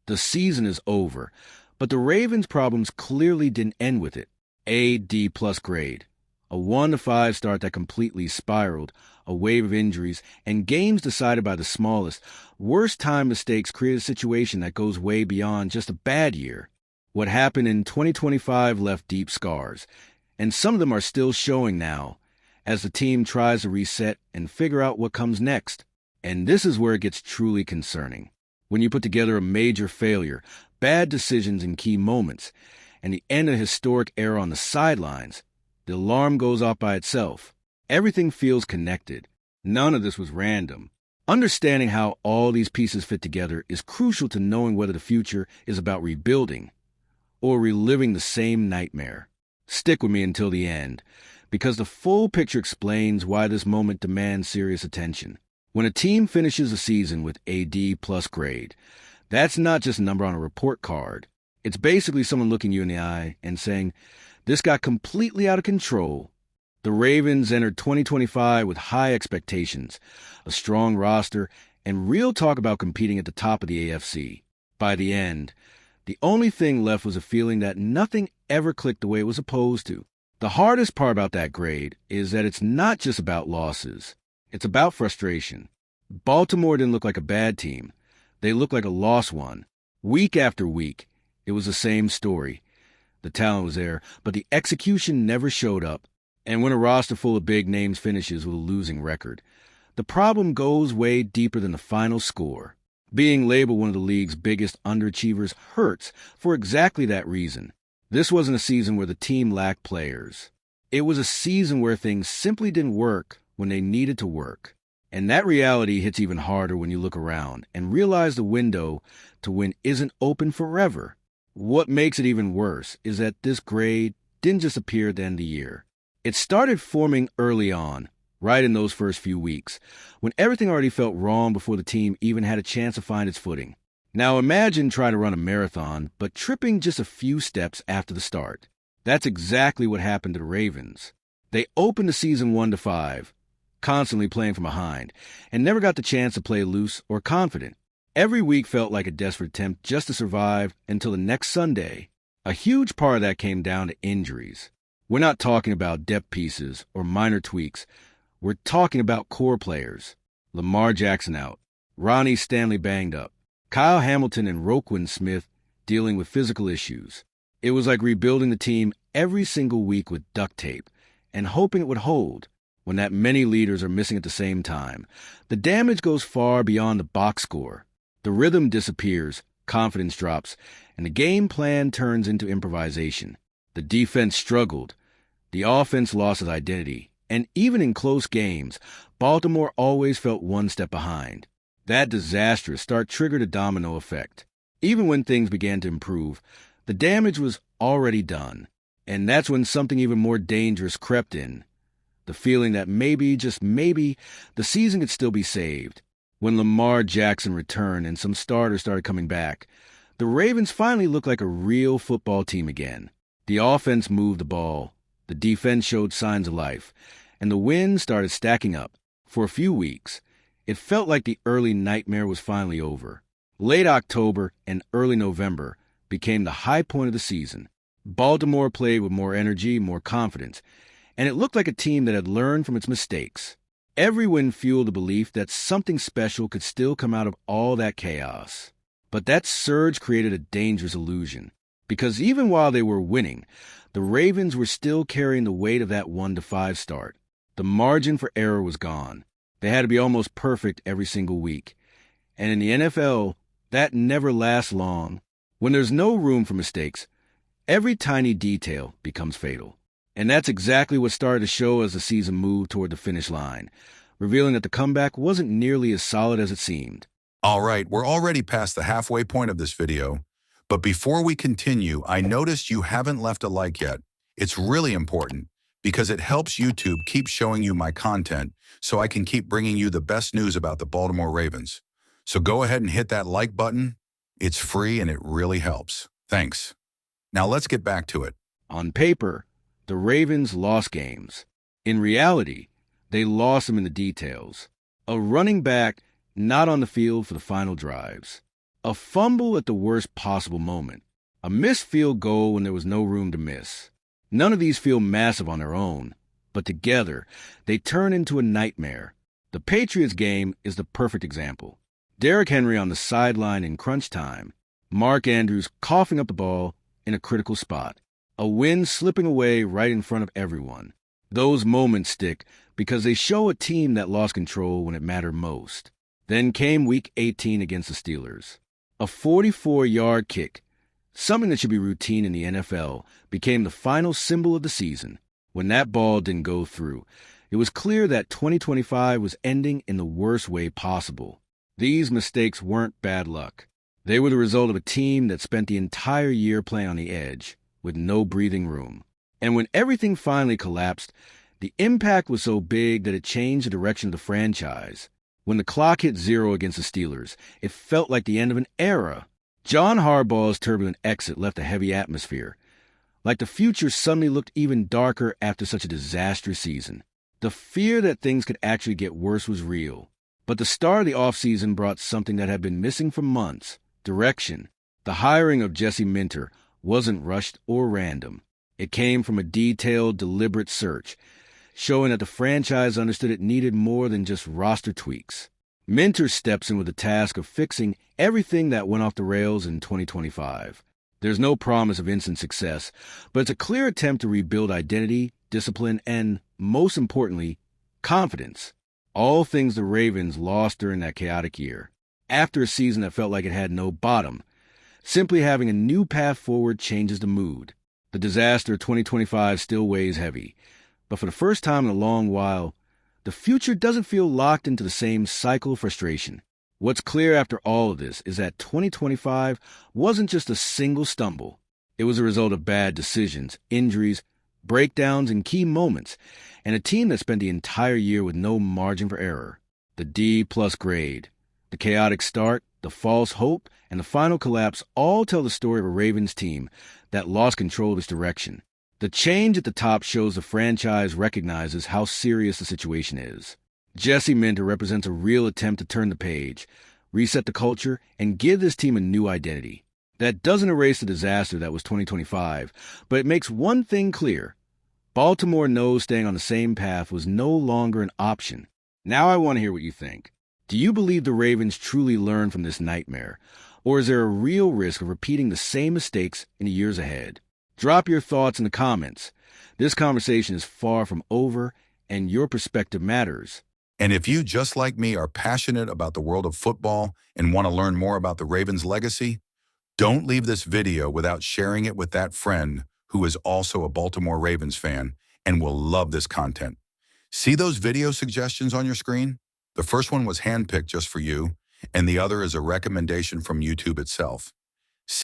The season is over, but the Ravens' problems clearly didn't end with it. A D-plus grade. A 1 to 5 start that completely spiraled, a wave of injuries, and games decided by the smallest, worst-time mistakes create a situation that goes way beyond just a bad year. What happened in 2025 left deep scars, and some of them are still showing now, as the team tries to reset and figure out what comes next. And this is where it gets truly concerning. When you put together a major failure, bad decisions in key moments, and the end of a historic era on the sidelines, the alarm goes off by itself. Everything feels connected. None of this was random. Understanding how all these pieces fit together is crucial to knowing whether the future is about rebuilding or reliving the same nightmare. Stick with me until the end, because the full picture explains why this moment demands serious attention. When a team finishes a season with a D-plus grade, that's not just a number on a report card. It's basically someone looking you in the eye and saying, this got completely out of control. The Ravens entered 2025 with high expectations, a strong roster, and real talk about competing at the top of the AFC. By the end, the only thing left was a feeling that nothing ever clicked the way it was supposed to. The hardest part about that grade is that it's not just about losses. It's about frustration. Baltimore didn't look like a bad team. They looked like a lost one. Week after week, it was the same story. The talent was there, but the execution never showed up. And when a roster full of big names finishes with a losing record, the problem goes way deeper than the final score. Being labeled one of the league's biggest underachievers hurts for exactly that reason. This wasn't a season where the team lacked players. It was a season where things simply didn't work when they needed to work. And that reality hits even harder when you look around and realize the window to win isn't open forever. What makes it even worse is that this grade didn't just appear at the end of the year. It started forming early on, right in those first few weeks, when everything already felt wrong before the team even had a chance to find its footing. Now imagine trying to run a marathon, but tripping just a few steps after the start. That's exactly what happened to the Ravens. They opened the season 1 to 5, constantly playing from behind, and never got the chance to play loose or confident. Every week felt like a desperate attempt just to survive until the next Sunday. A huge part of that came down to injuries. We're not talking about depth pieces or minor tweaks. We're talking about core players. Lamar Jackson out. Ronnie Stanley banged up. Kyle Hamilton and Roquan Smith dealing with physical issues. It was like rebuilding the team every single week with duct tape and hoping it would hold. When that many leaders are missing at the same time, the damage goes far beyond the box score. The rhythm disappears, confidence drops, and the game plan turns into improvisation. The defense struggled. The offense lost its identity. And even in close games, Baltimore always felt one step behind. That disastrous start triggered a domino effect. Even when things began to improve, the damage was already done. And that's when something even more dangerous crept in. The feeling that maybe, just maybe, the season could still be saved. When Lamar Jackson returned and some starters started coming back, the Ravens finally looked like a real football team again. The offense moved the ball, the defense showed signs of life, and the wins started stacking up. For a few weeks, it felt like the early nightmare was finally over. Late October and early November became the high point of the season. Baltimore played with more energy, more confidence, and it looked like a team that had learned from its mistakes. Every win fueled the belief that something special could still come out of all that chaos. But that surge created a dangerous illusion, because even while they were winning, the Ravens were still carrying the weight of that 1 to 5 start. The margin for error was gone. They had to be almost perfect every single week. And in the NFL, that never lasts long. When there's no room for mistakes, every tiny detail becomes fatal. And that's exactly what started to show as the season moved toward the finish line, revealing that the comeback wasn't nearly as solid as it seemed. All right, we're already past the halfway point of this video, but before we continue, I noticed you haven't left a like yet. It's really important because it helps YouTube keep showing you my content so I can keep bringing you the best news about the Baltimore Ravens. So go ahead and hit that like button. It's free and it really helps. Thanks. Now let's get back to it. On paper, the Ravens lost games. In reality, they lost them in the details. A running back not on the field for the final drives. A fumble at the worst possible moment. A missed field goal when there was no room to miss. None of these feel massive on their own, but together, they turn into a nightmare. The Patriots game is the perfect example. Derrick Henry on the sideline in crunch time. Mark Andrews coughing up the ball in a critical spot. A win slipping away right in front of everyone. Those moments stick because they show a team that lost control when it mattered most. Then came Week 18 against the Steelers. A 44-yard kick, something that should be routine in the NFL, became the final symbol of the season. When that ball didn't go through, it was clear that 2025 was ending in the worst way possible. These mistakes weren't bad luck. They were the result of a team that spent the entire year playing on the edge, with no breathing room. And when everything finally collapsed, the impact was so big that it changed the direction of the franchise. When the clock hit 0 against the Steelers, it felt like the end of an era. John Harbaugh's turbulent exit left a heavy atmosphere. Like the future suddenly looked even darker after such a disastrous season. The fear that things could actually get worse was real. But the start of the offseason brought something that had been missing for months: direction. The hiring of Jesse Minter wasn't rushed or random. It came from a detailed, deliberate search, showing that the franchise understood it needed more than just roster tweaks. Minter steps in with the task of fixing everything that went off the rails in 2025. There's no promise of instant success, but it's a clear attempt to rebuild identity, discipline, and, most importantly, confidence. All things the Ravens lost during that chaotic year. After a season that felt like it had no bottom, simply having a new path forward changes the mood. The disaster of 2025 still weighs heavy, but for the first time in a long while, the future doesn't feel locked into the same cycle of frustration. What's clear after all of this is that 2025 wasn't just a single stumble. It was a result of bad decisions, injuries, breakdowns, and key moments, and a team that spent the entire year with no margin for error. The D+ grade, the chaotic start, the false hope, and the final collapse all tell the story of a Ravens team that lost control of its direction. The change at the top shows the franchise recognizes how serious the situation is. Jesse Minter represents a real attempt to turn the page, reset the culture, and give this team a new identity. That doesn't erase the disaster that was 2025, but it makes one thing clear. Baltimore knows staying on the same path was no longer an option. Now I want to hear what you think. Do you believe the Ravens truly learned from this nightmare, or is there a real risk of repeating the same mistakes in the years ahead? Drop your thoughts in the comments. This conversation is far from over, and your perspective matters. And if you, just like me, are passionate about the world of football and want to learn more about the Ravens' legacy, don't leave this video without sharing it with that friend who is also a Baltimore Ravens fan and will love this content. See those video suggestions on your screen? The first one was handpicked just for you, and the other is a recommendation from YouTube itself.